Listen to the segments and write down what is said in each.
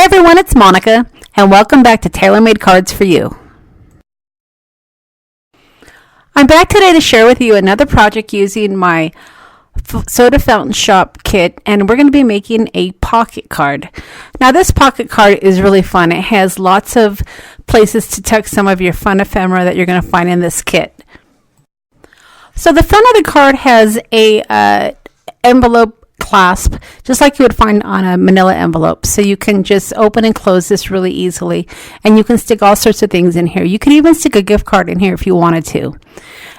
everyone, it's Monica, and welcome back to Tailor-Made Cards for You. I'm back today to share with you another project using my soda fountain shop kit, and we're going to be making a pocket card. Now this pocket card is really fun. It has lots of places to tuck some of your fun ephemera that you're going to find in this kit. So the front of the card has a envelope clasp, just like you would find on a manila envelope. So you can just open and close this really easily, and you can stick all sorts of things in here. You can even stick a gift card in here if you wanted to.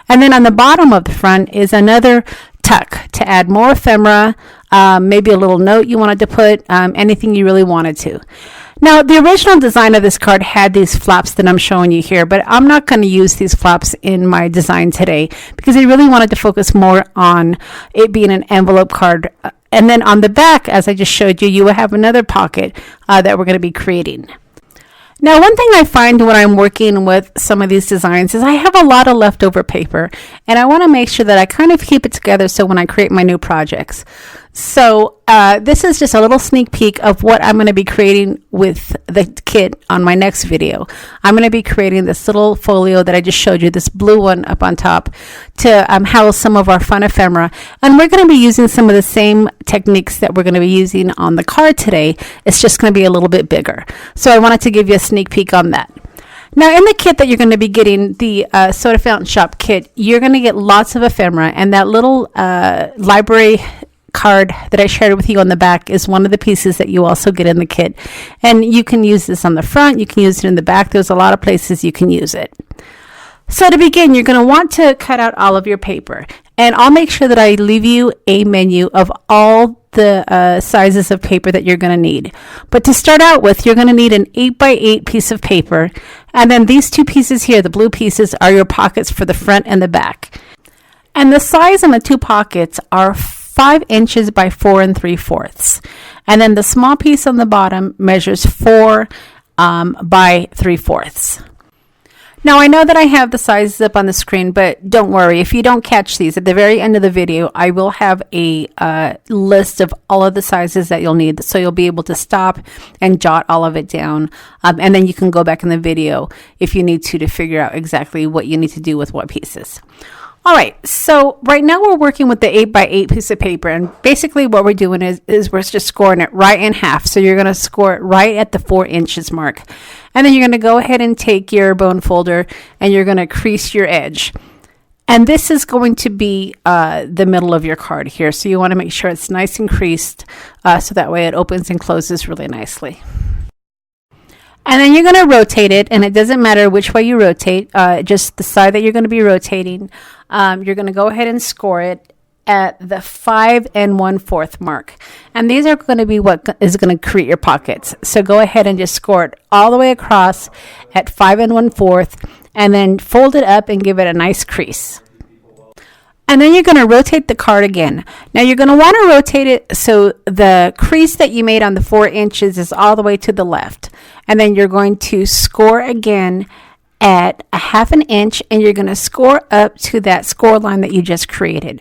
And then on the bottom of the front is another tuck to add more ephemera, maybe a little note you wanted to put, anything you really wanted to. Now, the original design of this card had these flaps that I'm showing you here, but I'm not going to use these flaps in my design today because I really wanted to focus more on it being an envelope card. And then on the back, as I just showed you, you will have another pocket that we're going to be creating. Now, one thing I find when I'm working with some of these designs is I have a lot of leftover paper, and I want to make sure that I kind of keep it together so when I create my new projects. So this is just a little sneak peek of what I'm going to be creating with the kit on my next video. I'm going to be creating this little folio that I just showed you, this blue one up on top, to house some of our fun ephemera. And we're going to be using some of the same techniques that we're going to be using on the card today. It's just going to be a little bit bigger. So I wanted to give you a sneak peek on that. Now, in the kit that you're going to be getting, the Soda Fountain Shop kit, you're going to get lots of ephemera, and that little library card that I shared with you on the back is one of the pieces that you also get in the kit. And you can use this on the front, you can use it in the back. There's a lot of places you can use it. So to begin, you're going to want to cut out all of your paper. And I'll make sure that I leave you a menu of all the sizes of paper that you're going to need. But to start out with, you're going to need an 8x8 piece of paper. And then these two pieces here, the blue pieces, are your pockets for the front and the back. And the size on the two pockets are 5 inches by 4 3/4. And then the small piece on the bottom measures 4 by 3/4. Now, I know that I have the sizes up on the screen, but don't worry. If you don't catch these, at the very end of the video, I will have a list of all of the sizes that you'll need. So you'll be able to stop and jot all of it down. And then you can go back in the video if you need to figure out exactly what you need to do with what pieces. All right, so right now we're working with the 8x8 piece of paper, and basically what we're doing is we're just scoring it right in half. So you're going to score it right at the 4 inches mark. And then you're going to go ahead and take your bone folder and you're going to crease your edge. And this is going to be the middle of your card here. So you want to make sure it's nice and creased so that way it opens and closes really nicely. And then you're going to rotate it, and it doesn't matter which way you rotate, just the side that you're going to be rotating. You're going to go ahead and score it at the 5 1/4 mark. And these are going to be what is going to create your pockets. So go ahead and just score it all the way across at 5 1/4, and then fold it up and give it a nice crease. And then you're going to rotate the card again. Now you're going to want to rotate it so the crease that you made on the 4 inches is all the way to the left. And then you're going to score again at a 1/2 inch, and you're going to score up to that score line that you just created.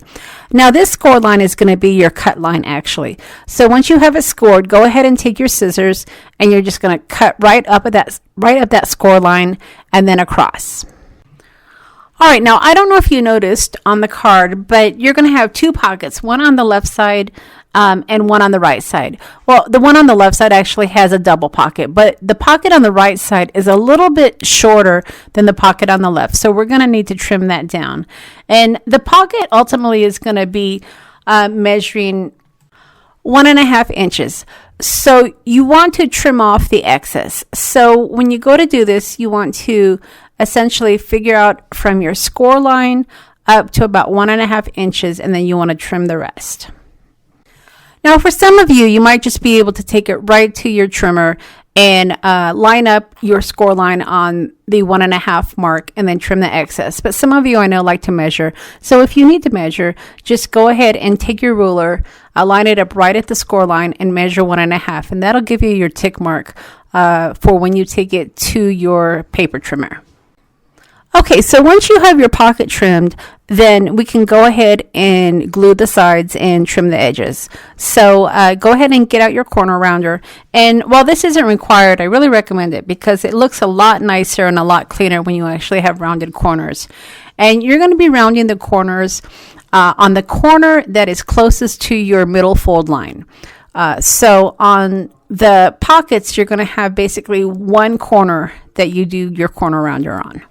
Now this score line is going to be your cut line actually. So once you have it scored, go ahead and take your scissors, and you're just going to cut right up that score line and then across. All right, now I don't know if you noticed on the card, but you're going to have two pockets, one on the left side and one on the right side. Well, the one on the left side actually has a double pocket, but the pocket on the right side is a little bit shorter than the pocket on the left. So we're going to need to trim that down. And the pocket ultimately is going to be measuring 1.5 inches. So you want to trim off the excess. So when you go to do this, you want to essentially figure out from your score line up to about 1.5 inches, and then you want to trim the rest. Now, for some of you, you might just be able to take it right to your trimmer and line up your score line on the 1.5 mark and then trim the excess. But some of you I know like to measure. So if you need to measure, just go ahead and take your ruler, line it up right at the score line and measure 1.5. And that'll give you your tick mark for when you take it to your paper trimmer. Okay, so once you have your pocket trimmed, then we can go ahead and glue the sides and trim the edges. So go ahead and get out your corner rounder. And while this isn't required, I really recommend it because it looks a lot nicer and a lot cleaner when you actually have rounded corners. And you're going to be rounding the corners on the corner that is closest to your middle fold line. So on the pockets, you're going to have basically one corner that you do your corner rounder on.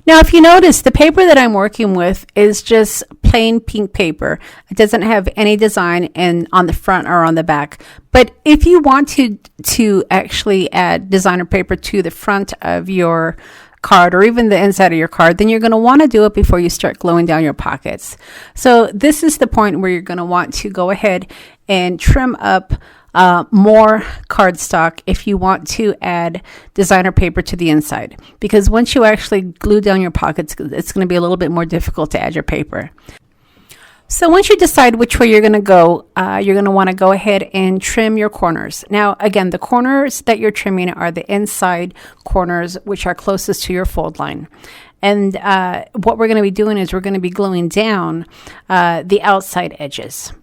Now, if you notice, the paper that I'm working with is just plain pink paper. It doesn't have any design on the front or on the back. But if you want to actually add designer paper to the front of your card or even the inside of your card, then you're going to want to do it before you start gluing down your pockets. So this is the point where you're going to want to go ahead and trim up more cardstock if you want to add designer paper to the inside, because once you actually glue down your pockets, it's going to be a little bit more difficult to add your paper. So once you decide which way you're going to go, you're going to want to go ahead and trim your corners. Now, again, the corners that you're trimming are the inside corners, which are closest to your fold line. And what we're going to be doing is we're going to be gluing down the outside edges.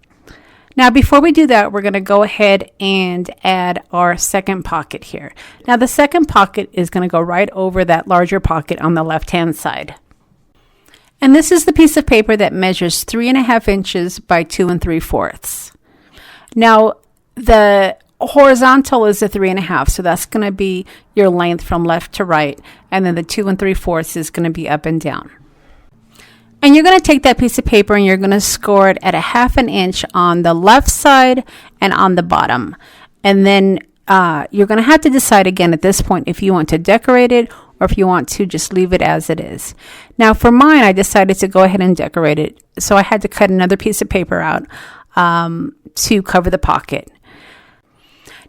Now, before we do that, we're going to go ahead and add our second pocket here. Now, the second pocket is going to go right over that larger pocket on the left-hand side. And this is the piece of paper that measures 3.5 inches by 2 3/4. Now, the horizontal is a 3.5, so that's going to be your length from left to right. And then the 2 3/4 is going to be up and down. And you're going to take that piece of paper and you're going to score it at 1/2 inch on the left side and on the bottom. And then you're going to have to decide again at this point if you want to decorate it or if you want to just leave it as it is. Now for mine, I decided to go ahead and decorate it. So I had to cut another piece of paper out to cover the pocket.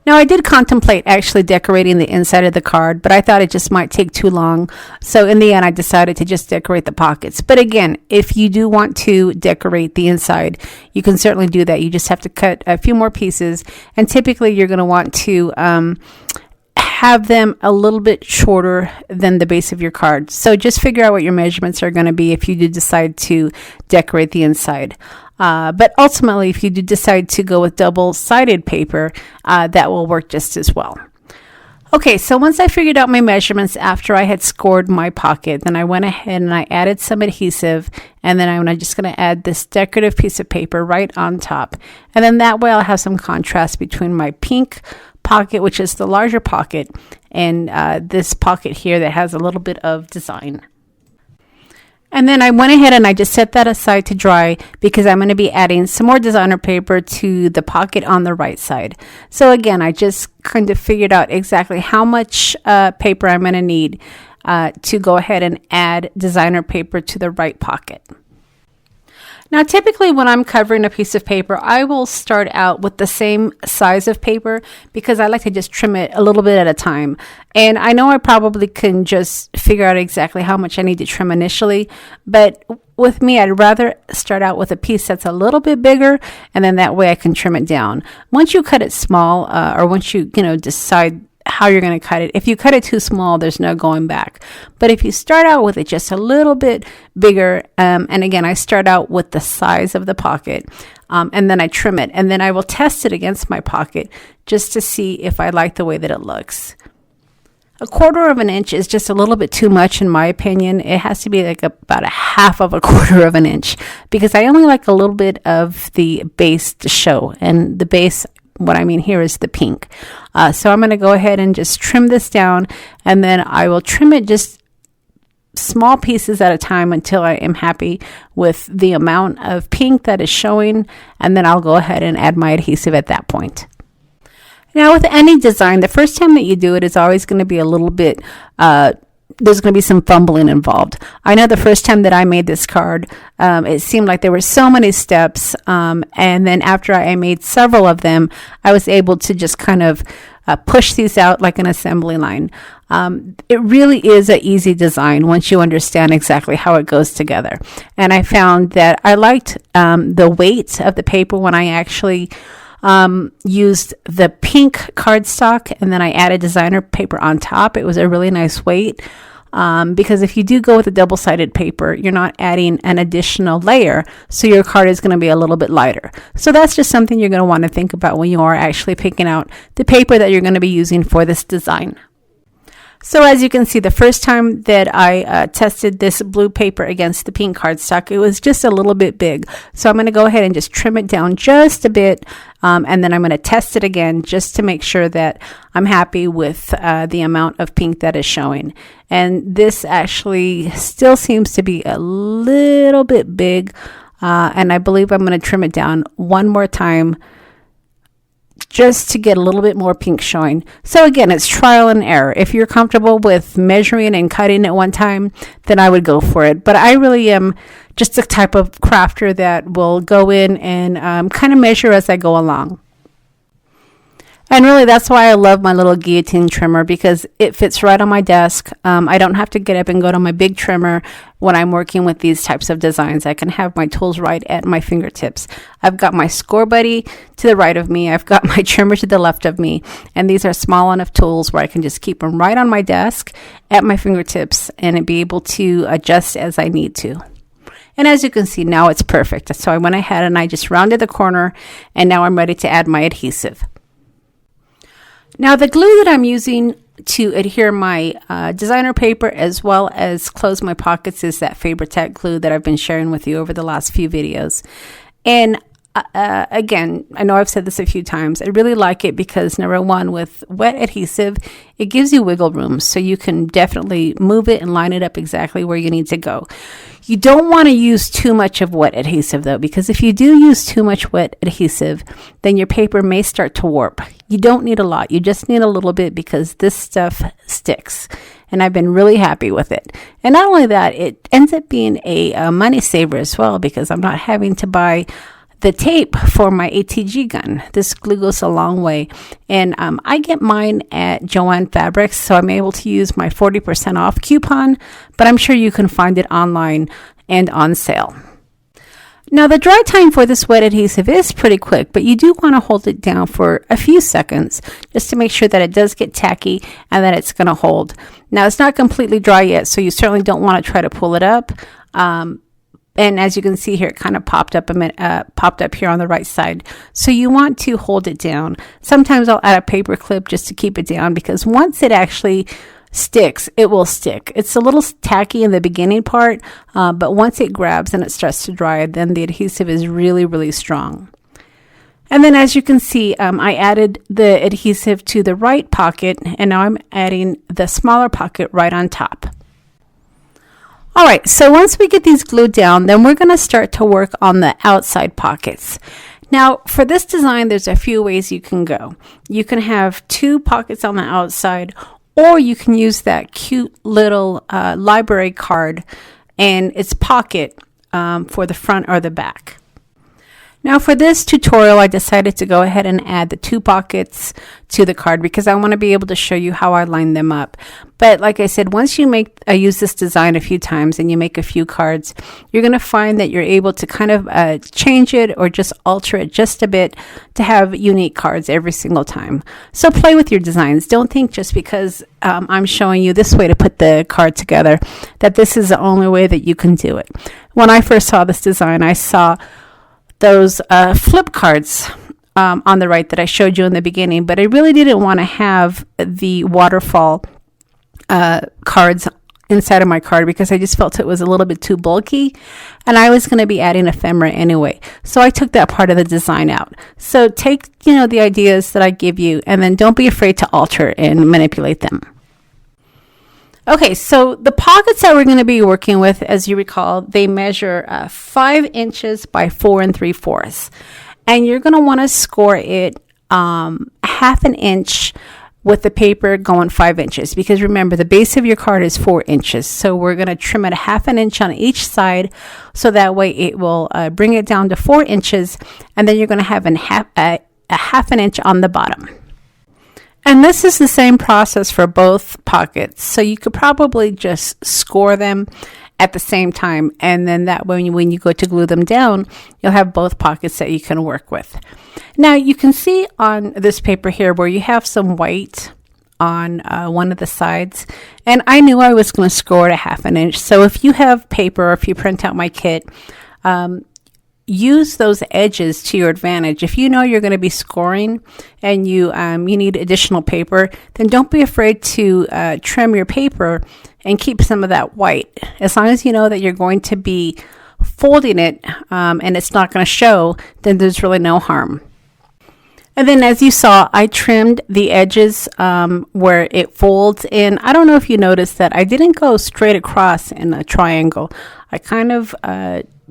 Now, I did contemplate actually decorating the inside of the card, but I thought it just might take too long. So in the end, I decided to just decorate the pockets. But again, if you do want to decorate the inside, you can certainly do that. You just have to cut a few more pieces. And typically, you're going to want to have them a little bit shorter than the base of your card. So just figure out what your measurements are going to be if you do decide to decorate the inside. But ultimately, if you do decide to go with double-sided paper, that will work just as well. Okay, so once I figured out my measurements after I had scored my pocket, then I went ahead and I added some adhesive, and then I'm just going to add this decorative piece of paper right on top. And then that way I'll have some contrast between my pink pocket, which is the larger pocket, and this pocket here that has a little bit of design. And then I went ahead and I just set that aside to dry because I'm going to be adding some more designer paper to the pocket on the right side. So again, I just kind of figured out exactly how much paper I'm going to need to go ahead and add designer paper to the right pocket. Now, typically when I'm covering a piece of paper, I will start out with the same size of paper because I like to just trim it a little bit at a time. And I know I probably can just figure out exactly how much I need to trim initially, but with me, I'd rather start out with a piece that's a little bit bigger, and then that way I can trim it down. Once you cut it small, or once you decide how you're going to cut it. If you cut it too small, there's no going back. But if you start out with it just a little bit bigger, and again, I start out with the size of the pocket, and then I trim it, and then I will test it against my pocket just to see if I like the way that it looks. 1/4 inch is just a little bit too much in my opinion. It has to be like about 1/2 inch because I only like a little bit of the base to show, and the base, what I mean here is the pink. So I'm going to go ahead and just trim this down, and then I will trim it just small pieces at a time until I am happy with the amount of pink that is showing, and then I'll go ahead and add my adhesive at that point. Now, with any design, the first time that you do it is always going to be a little bit there's going to be some fumbling involved. I know the first time that I made this card, it seemed like there were so many steps, and then after I made several of them, I was able to just kind of push these out like an assembly line. It really is an easy design once you understand exactly how it goes together. And I found that I liked the weight of the paper when I actually used the pink cardstock, and then I added designer paper on top. It was a really nice weight. because if you do go with a double-sided paper, you're not adding an additional layer, so your card is going to be a little bit lighter. So that's just something you're going to want to think about when you are actually picking out the paper that you're going to be using for this design. So as you can see, the first time that I tested this blue paper against the pink cardstock, it was just a little bit big. So I'm going to go ahead and just trim it down just a bit, and then I'm going to test it again just to make sure that I'm happy with the amount of pink that is showing. And this actually still seems to be a little bit big, and I believe I'm going to trim it down one more time just to get a little bit more pink showing. So again, it's trial and error. If you're comfortable with measuring and cutting at one time, then I would go for it. But I really am just the type of crafter that will go in and kind of measure as I go along. And really, that's why I love my little guillotine trimmer, because it fits right on my desk. I don't have to get up and go to my big trimmer when I'm working with these types of designs. I can have my tools right at my fingertips. I've got my Scor-Buddy to the right of me. I've got my trimmer to the left of me. And these are small enough tools where I can just keep them right on my desk at my fingertips and be able to adjust as I need to. And as you can see, now it's perfect. So I went ahead and I just rounded the corner, and now I'm ready to add my adhesive. Now the glue that I'm using to adhere my designer paper as well as close my pockets is that Fabri-Tac glue that I've been sharing with you over the last few videos. And again, I know I've said this a few times. I really like it because, number one, with wet adhesive, it gives you wiggle room, so you can definitely move it and line it up exactly where you need to go. You don't want to use too much of wet adhesive though, because if you do use too much wet adhesive, then your paper may start to warp. You don't need a lot. You just need a little bit, because this stuff sticks. And I've been really happy with it. And not only that, it ends up being a money saver as well, because I'm not having to buy the tape for my ATG gun. This glue goes a long way. And I get mine at Joann Fabrics, so I'm able to use my 40% off coupon, but I'm sure you can find it online and on sale. Now the dry time for this wet adhesive is pretty quick, but you do want to hold it down for a few seconds just to make sure that it does get tacky and that it's going to hold. Now it's not completely dry yet, so you certainly don't want to try to pull it up. And as you can see here, it kind of popped up here on the right side. So you want to hold it down. Sometimes I'll add a paper clip just to keep it down, because once it actually sticks, it will stick. It's a little tacky in the beginning part, but once it grabs and it starts to dry, then the adhesive is really, really strong. And then as you can see, I added the adhesive to the right pocket, and now I'm adding the smaller pocket right on top. All right, so once we get these glued down, then we're going to start to work on the outside pockets. Now, for this design, there's a few ways you can go. You can have two pockets on the outside, or you can use that cute little library card and its pocket for the front or the back. Now for this tutorial, I decided to go ahead and add the two pockets to the card because I want to be able to show you how I line them up. But like I said, once you use this design a few times and you make a few cards, you're going to find that you're able to kind of change it or just alter it just a bit to have unique cards every single time. So play with your designs. Don't think just because I'm showing you this way to put the card together that this is the only way that you can do it. When I first saw this design, I saw those flip cards on the right that I showed you in the beginning, but I really didn't want to have the waterfall cards inside of my card because I just felt it was a little bit too bulky, and I was going to be adding ephemera anyway, so I took that part of the design out. So take the ideas that I give you, and then don't be afraid to alter and manipulate them. Okay, so the pockets that we're going to be working with, as you recall, they measure 5 inches by 4 3/4. And you're going to want to score it half an inch with the paper going 5 inches. Because remember, the base of your card is 4 inches. So we're going to trim it half an inch on each side. So that way it will bring it down to 4 inches. And then you're going to have a half an inch on the bottom. And this is the same process for both pockets. So you could probably just score them at the same time. And then that way, when you go to glue them down, you'll have both pockets that you can work with. Now you can see on this paper here where you have some white on one of the sides, and I knew I was going to score it a 1/2 inch. So if you have paper or if you print out my kit, use those edges to your advantage. If you know you're going to be scoring and you need additional paper, then don't be afraid to trim your paper and keep some of that white. As long as you know that you're going to be folding it and it's not going to show, then there's really no harm. And then as you saw, I trimmed the edges where it folds in. I don't know if you noticed that I didn't go straight across in a triangle. I kind of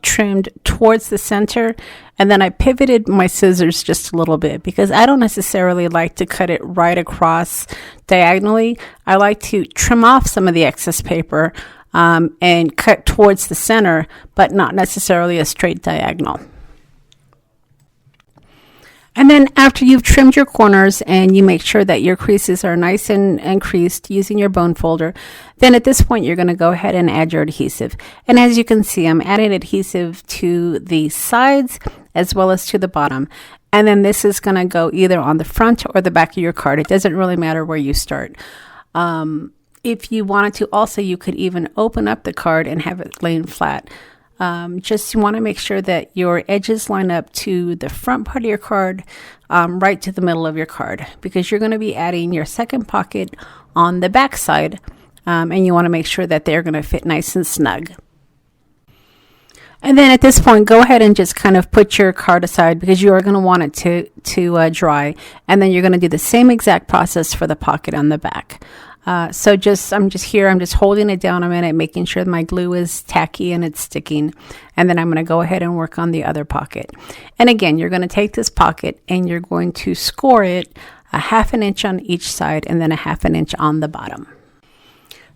trimmed towards the center, and then I pivoted my scissors just a little bit because I don't necessarily like to cut it right across diagonally. I like to trim off some of the excess paper and cut towards the center, but not necessarily a straight diagonal. And then after you've trimmed your corners and you make sure that your creases are nice and creased using your bone folder, then at this point you're going to go ahead and add your adhesive. And as you can see, I'm adding adhesive to the sides as well as to the bottom. And then this is going to go either on the front or the back of your card. It doesn't really matter where you start. If you wanted to also, you could even open up the card and have it laying flat. Just you want to make sure that your edges line up to the front part of your card, right to the middle of your card, because you're going to be adding your second pocket on the back side, and you want to make sure that they're going to fit nice and snug. And then at this point, go ahead and just kind of put your card aside because you are going to want it to dry, and then you're going to do the same exact process for the pocket on the back. So I'm just holding it down a minute, making sure my glue is tacky and it's sticking. And then I'm going to go ahead and work on the other pocket. And again, you're going to take this pocket and you're going to score it a 1/2 inch on each side and then a 1/2 inch on the bottom.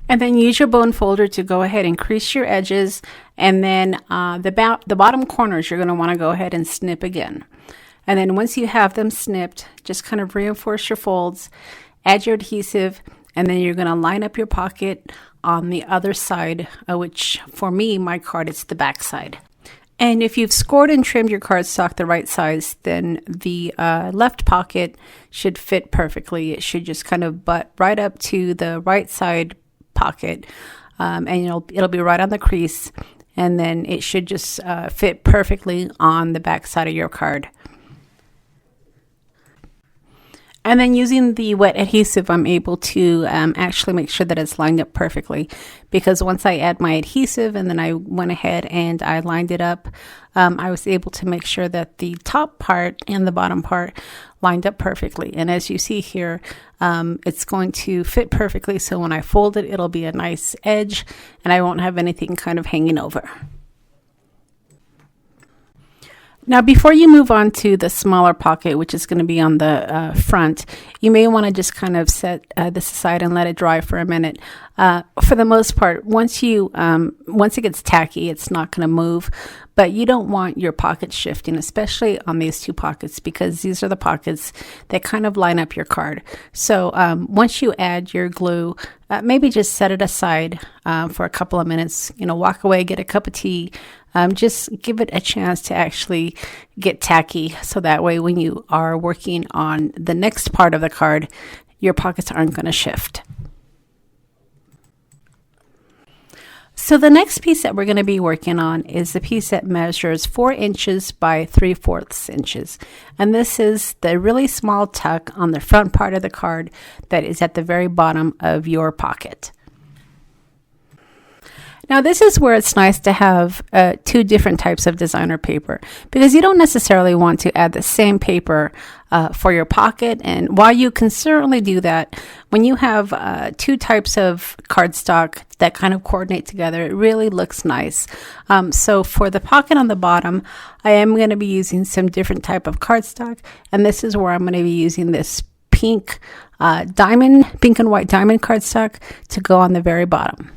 And then use your bone folder to go ahead and crease your edges. And then the bottom corners, you're going to want to go ahead and snip again. And then once you have them snipped, just kind of reinforce your folds, add your adhesive, and then you're going to line up your pocket on the other side, which for me, my card, it's the back side. And if you've scored and trimmed your cardstock the right size, then the left pocket should fit perfectly. It should just kind of butt right up to the right side pocket, and it'll be right on the crease. And then it should just fit perfectly on the back side of your card. And then using the wet adhesive, I'm able to actually make sure that it's lined up perfectly, because once I add my adhesive and then I went ahead and I lined it up, I was able to make sure that the top part and the bottom part lined up perfectly. And as you see here, it's going to fit perfectly. So when I fold it, it'll be a nice edge and I won't have anything kind of hanging over. Now, before you move on to the smaller pocket, which is going to be on the front, you may want to just kind of set this aside and let it dry for a minute. For the most part, once it gets tacky, it's not going to move, but you don't want your pockets shifting, especially on these two pockets, because these are the pockets that kind of line up your card. So once you add your glue, maybe just set it aside for a couple of minutes, walk away, get a cup of tea. Just give it a chance to actually get tacky, so that way when you are working on the next part of the card, your pockets aren't going to shift. So the next piece that we're going to be working on is the piece that measures 4 inches by 3/4 inches. And this is the really small tuck on the front part of the card that is at the very bottom of your pocket. Now, this is where it's nice to have 2 different types of designer paper, because you don't necessarily want to add the same paper for your pocket. And while you can certainly do that, when you have 2 types of cardstock that kind of coordinate together, it really looks nice. So for the pocket on the bottom, I am going to be using some different type of cardstock. And this is where I'm going to be using this pink and white diamond cardstock to go on the very bottom.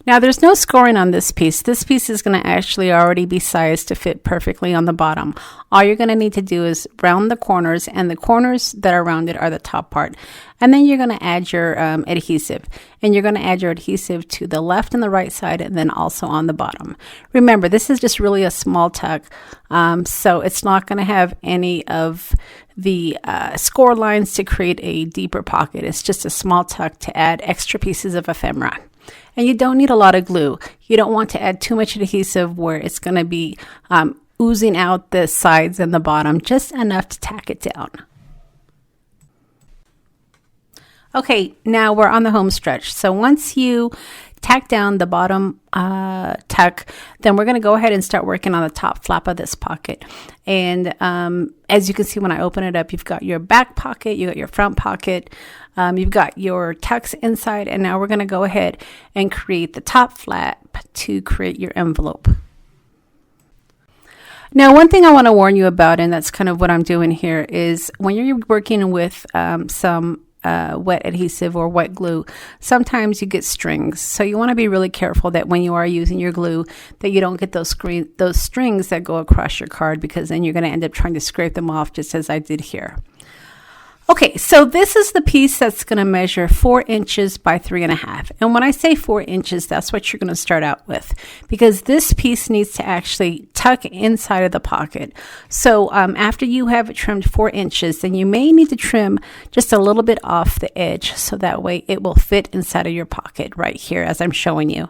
Now, there's no scoring on this piece. This piece is going to actually already be sized to fit perfectly on the bottom. All you're going to need to do is round the corners, and the corners that are rounded are the top part. And then you're going to add your adhesive. And you're going to add your adhesive to the left and the right side, and then also on the bottom. Remember, this is just really a small tuck, so it's not going to have any of the score lines to create a deeper pocket. It's just a small tuck to add extra pieces of ephemera. And you don't need a lot of glue. You don't want to add too much adhesive where it's going to be oozing out the sides and the bottom, just enough to tack it down. Okay, now we're on the home stretch. So once you tack down the bottom tuck, then we're going to go ahead and start working on the top flap of this pocket. And as you can see when I open it up, you've got your back pocket, you got your front pocket, you've got your tucks inside, and now we're going to go ahead and create the top flap to create your envelope. Now, one thing I want to warn you about, and that's kind of what I'm doing here, is when you're working with some wet adhesive or wet glue, sometimes you get strings. So you want to be really careful that when you are using your glue, that you don't get those strings that go across your card, because then you're going to end up trying to scrape them off, just as I did here. Okay, so this is the piece that's going to measure 4 inches by 3.5. And when I say 4 inches, that's what you're going to start out with, because this piece needs to actually tuck inside of the pocket. So after you have it trimmed 4 inches, then you may need to trim just a little bit off the edge, so that way it will fit inside of your pocket right here as I'm showing you.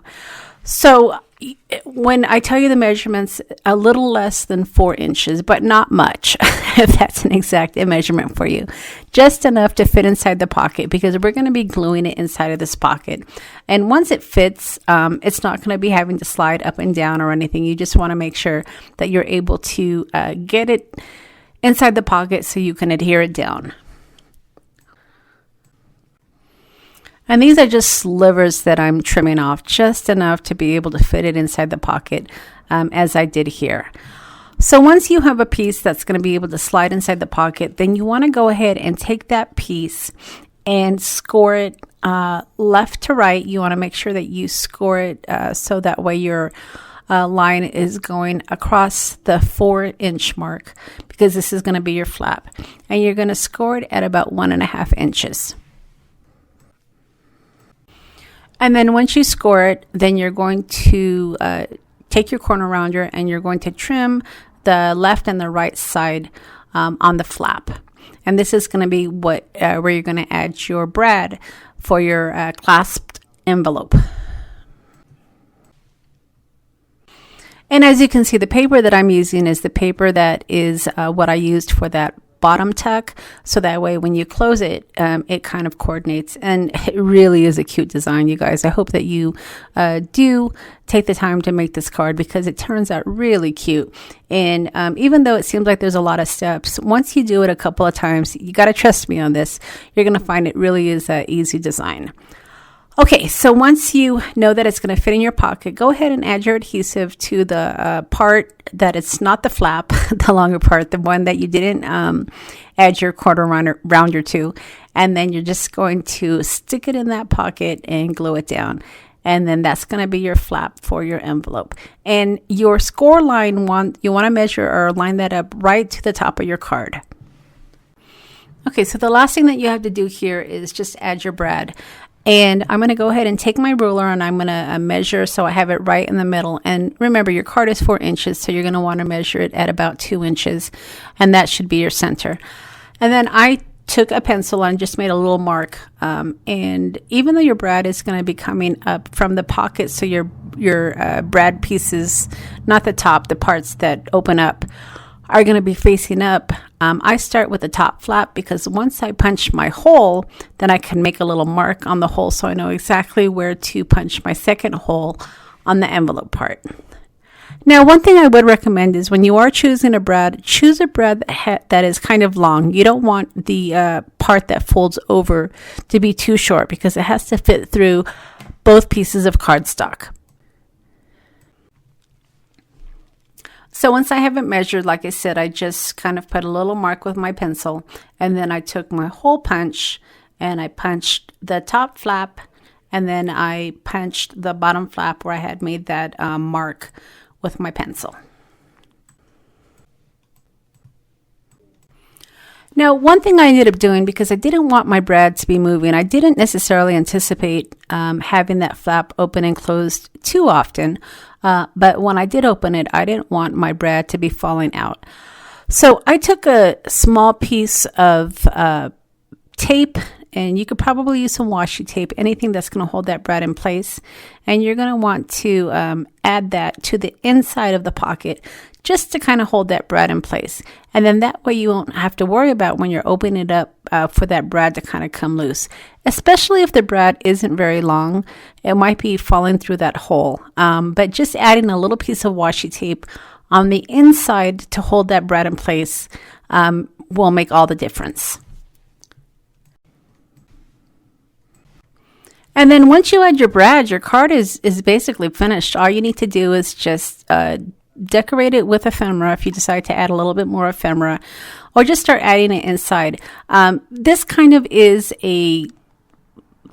So when I tell you the measurements, a little less than 4 inches, but not much, if that's an exact measurement for you. Just enough to fit inside the pocket, because we're going to be gluing it inside of this pocket. And once it fits, it's not going to be having to slide up and down or anything. You just want to make sure that you're able to get it inside the pocket so you can adhere it down. And these are just slivers that I'm trimming off, just enough to be able to fit it inside the pocket, as I did here. So once you have a piece that's going to be able to slide inside the pocket, then you want to go ahead and take that piece and score it left to right. You want to make sure that you score it so that way your line is going across the 4-inch mark, because this is going to be your flap. And you're going to score it at about 1.5 inches. And then once you score it, then you're going to take your corner rounder and you're going to trim the left and the right side on the flap. And this is going to be where you're going to add your brad for your clasped envelope. And as you can see, the paper that I'm using is the paper that is what I used for that bottom tuck, so that way when you close it, it kind of coordinates, and it really is a cute design, you guys. I hope that you do take the time to make this card, because it turns out really cute. And even though it seems like there's a lot of steps, once you do it a couple of times, you got to trust me on this, you're going to find it really is an easy design. Okay, so once you know that it's going to fit in your pocket, go ahead and add your adhesive to the part that it's not the flap, the longer part, the one that you didn't add your corner rounder to. And then you're just going to stick it in that pocket and glue it down. And then that's going to be your flap for your envelope. And your score line, you want to measure or line that up right to the top of your card. Okay, so the last thing that you have to do here is just add your brad. And I'm going to go ahead and take my ruler and I'm going to measure so I have it right in the middle. And remember, your card is 4 inches, so you're going to want to measure it at about 2 inches. And that should be your center. And then I took a pencil and just made a little mark. And even though your brad is going to be coming up from the pocket, so your brad pieces, not the top, the parts that open up, are going to be facing up. I start with the top flap, because once I punch my hole, then I can make a little mark on the hole, so I know exactly where to punch my second hole on the envelope part. Now, one thing I would recommend is when you are choosing a brad, choose a brad that is kind of long. You don't want the part that folds over to be too short, because it has to fit through both pieces of cardstock. So once I have it measured, like I said, I just kind of put a little mark with my pencil, and then I took my hole punch and I punched the top flap, and then I punched the bottom flap where I had made that mark with my pencil. Now, one thing I ended up doing, because I didn't want my brad to be moving, I didn't necessarily anticipate having that flap open and closed too often. But when I did open it, I didn't want my brad to be falling out. So I took a small piece of tape, and you could probably use some washi tape, anything that's going to hold that brad in place. And you're going to want to add that to the inside of the pocket just to kind of hold that brad in place. And then that way you won't have to worry about when you're opening it up for that brad to kind of come loose. Especially if the brad isn't very long, it might be falling through that hole. But just adding a little piece of washi tape on the inside to hold that brad in place will make all the difference. And then once you add your brad, your card is basically finished. All you need to do is just decorate it with ephemera if you decide to add a little bit more ephemera, or just start adding it inside. This kind of is a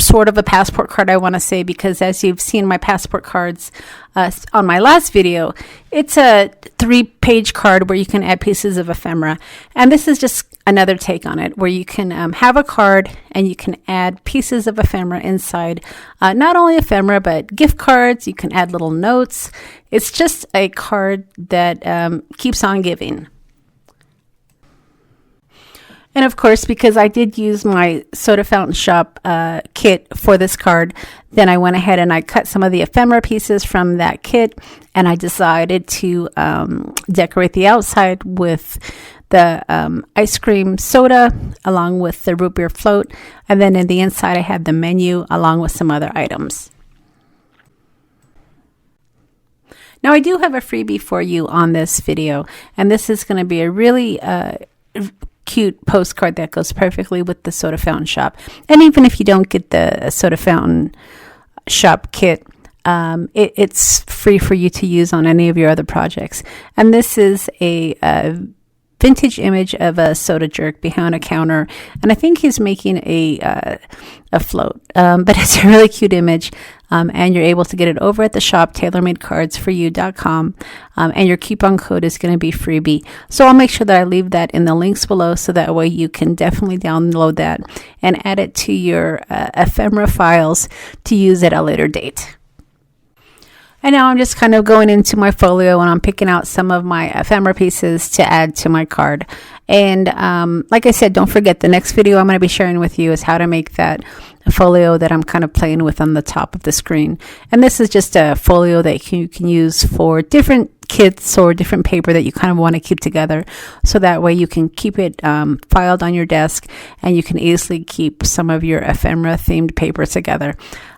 sort of a passport card, I want to say, because as you've seen my passport cards on my last video, it's a 3-page card where you can add pieces of ephemera. And this is just another take on it, where you can have a card and you can add pieces of ephemera inside. Not only ephemera, but gift cards. You can add little notes. It's just a card that keeps on giving. And of course, because I did use my Soda Fountain Shop kit for this card, then I went ahead and I cut some of the ephemera pieces from that kit, and I decided to decorate the outside with the ice cream soda along with the root beer float, and then in the inside I had the menu along with some other items. Now I do have a freebie for you on this video, and this is going to be a really cute postcard that goes perfectly with the Soda Fountain Shop. And even if you don't get the Soda Fountain Shop kit, it's free for you to use on any of your other projects. And this is a vintage image of a soda jerk behind a counter, and I think he's making a float, but it's a really cute image. And you're able to get it over at the shop, tailormadecardsforyou.com, and your coupon code is going to be freebie. So I'll make sure that I leave that in the links below, so that way you can definitely download that and add it to your ephemera files to use at a later date. And now I'm just kind of going into my folio, and I'm picking out some of my ephemera pieces to add to my card. And like I said, don't forget, the next video I'm going to be sharing with you is how to make that folio that I'm kind of playing with on the top of the screen. And this is just a folio that you can use for different kits or different paper that you kind of want to keep together, so that way you can keep it filed on your desk, and you can easily keep some of your ephemera themed paper together.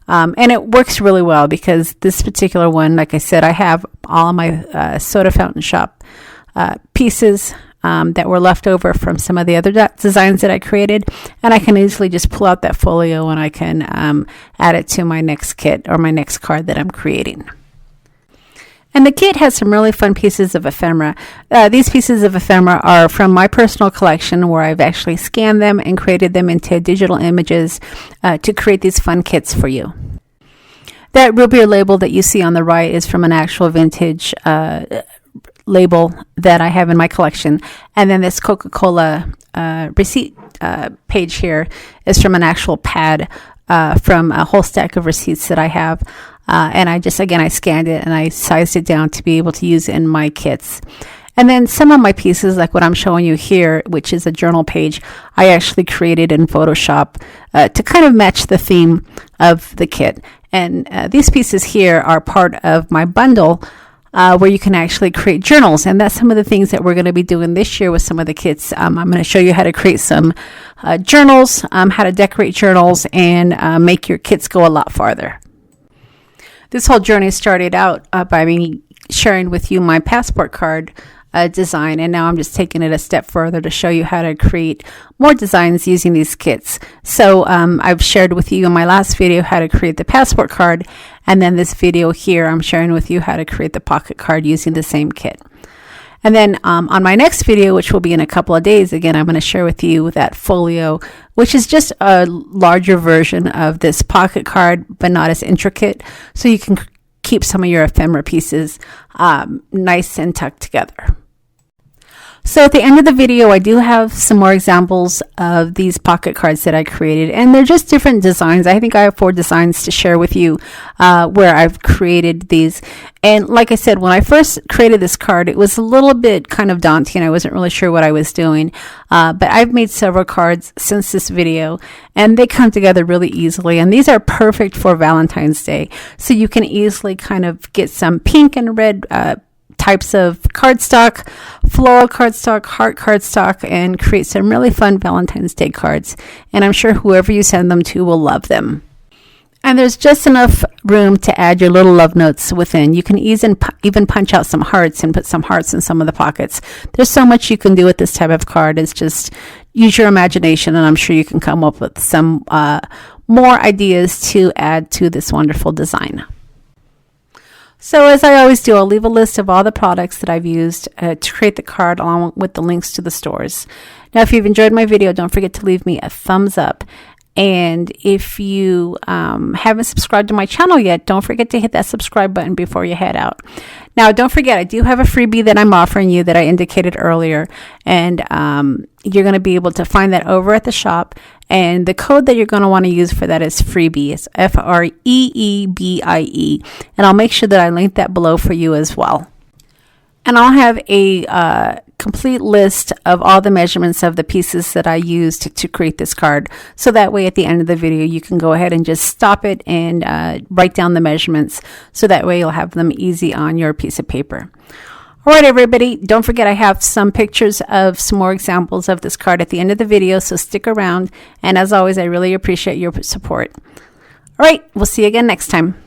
And it works really well, because this particular one, like I said, I have all of my Soda Fountain Shop pieces that were left over from some of the other designs that I created, and I can easily just pull out that folio and I can add it to my next kit or my next card that I'm creating. And the kit has some really fun pieces of ephemera. These pieces of ephemera are from my personal collection, where I've actually scanned them and created them into digital images to create these fun kits for you. That root beer label that you see on the right is from an actual vintage label that I have in my collection. And then this Coca-Cola receipt page here is from an actual pad from a whole stack of receipts that I have. And I scanned it and I sized it down to be able to use it in my kits. And then some of my pieces, like what I'm showing you here, which is a journal page, I actually created in Photoshop to kind of match the theme of the kit. And these pieces here are part of my bundle where you can actually create journals. And that's some of the things that we're going to be doing this year with some of the kits. I'm going to show you how to create some journals, how to decorate journals, and make your kits go a lot farther. This whole journey started out by me sharing with you my passport card design, and now I'm just taking it a step further to show you how to create more designs using these kits. So I've shared with you in my last video how to create the passport card, and then this video here I'm sharing with you how to create the pocket card using the same kit. And then on my next video, which will be in a couple of days, again, I'm going to share with you that folio, which is just a larger version of this pocket card, but not as intricate. So you can keep some of your ephemera pieces nice and tucked together. So at the end of the video, I do have some more examples of these pocket cards that I created, and they're just different designs. I think I have 4 designs to share with you where I've created these. And like I said, when I first created this card, it was a little bit kind of daunting. I wasn't really sure what I was doing, but I've made several cards since this video, and they come together really easily. And these are perfect for Valentine's Day, so you can easily kind of get some pink and red types of cardstock, floral cardstock, heart cardstock, and create some really fun Valentine's Day cards. And I'm sure whoever you send them to will love them. And there's just enough room to add your little love notes within. You can even punch out some hearts and put some hearts in some of the pockets. There's so much you can do with this type of card. It's just use your imagination, and I'm sure you can come up with some more ideas to add to this wonderful design. So as I always do, I'll leave a list of all the products that I've used to create the card, along with the links to the stores. Now, if you've enjoyed my video, don't forget to leave me a thumbs up. And if you haven't subscribed to my channel yet, don't forget to hit that subscribe button before you head out. Now, don't forget, I do have a freebie that I'm offering you that I indicated earlier. And you're going to be able to find that over at the shop. And the code that you're going to want to use for that is freebie. It's FREEBIE. And I'll make sure that I link that below for you as well. And I'll have a complete list of all the measurements of the pieces that I used to create this card. So that way at the end of the video, you can go ahead and just stop it and write down the measurements. So that way you'll have them easy on your piece of paper. All right, everybody, don't forget I have some pictures of some more examples of this card at the end of the video, so stick around. And as always, I really appreciate your support. All right, we'll see you again next time.